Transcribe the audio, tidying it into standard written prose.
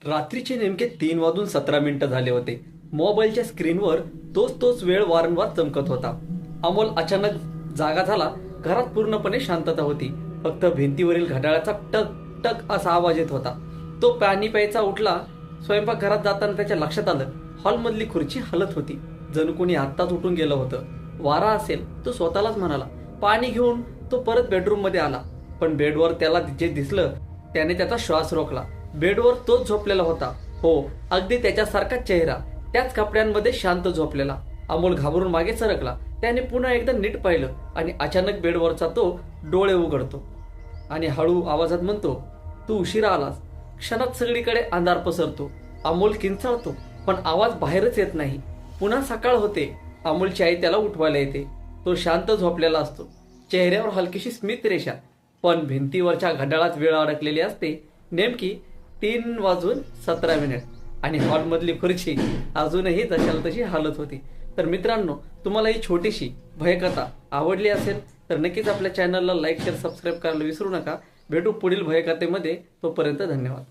रात्रीचे नेमके 3:17 झाले होते. मोबाईलच्या स्क्रीनवर तोच वेळ वारंवार चमकत होता. अमोल अचानक जागा झाला. घरात पूर्णपणे शांतता होती. फक्त भिंतीवरील घड्याळाचा टक टक असा आवाज येत होता. तो पाणी प्यायचा उठला. स्वयंपाकघरात जाताना त्याच्या लक्षात आलं, हॉलमधली खुर्ची हलत होती. जणू कोणी आत्ताच उठून गेलं होतं. वारा असेल, तो स्वतःलाच म्हणाला. पाणी घेऊन तो परत बेडरूम मध्ये आला. पण बेडवर त्याला जे दिसलं त्याने त्याचा श्वास रोखला. बेडवर तोच झोपलेला होता. हो, अगदी त्याच्यासारखाच चेहरा, त्याच कपड्यांमध्ये शांत झोपलेला. अमोल घाबरून मागे सरकला. त्याने पुन्हा एकदा नीट पाहिलं आणि अचानक बेडवरचा तो डोळे उघडतो आणि हळू आवाजात म्हणतो, तू उशिरा आलास. क्षणात सगळीकडे अंधार पसरतो. अमोल किंचाळतो, पण आवाज बाहेरच येत नाही. पुन्हा सकाळ होते. अमोलची आई त्याला उठवायला येते. तो शांत झोपलेला असतो. चेहऱ्यावर हलकीशी स्मित रेषा, पण भिंतीवरच्या घड्याळात वेळ अडकलेली असते. नेमकी 3:17 आणि हॉलमधली खुर्ची अजूनही जशाला तशी हालत होती. तर मित्रांनो, तुम्हाला ही छोटीशी भयकथा आवडली असेल तर नक्कीच आपल्या चॅनलला लाईक शेअर सबस्क्राईब करायला विसरू नका. भेटू पुढील भयकथेमध्ये. तोपर्यंत धन्यवाद.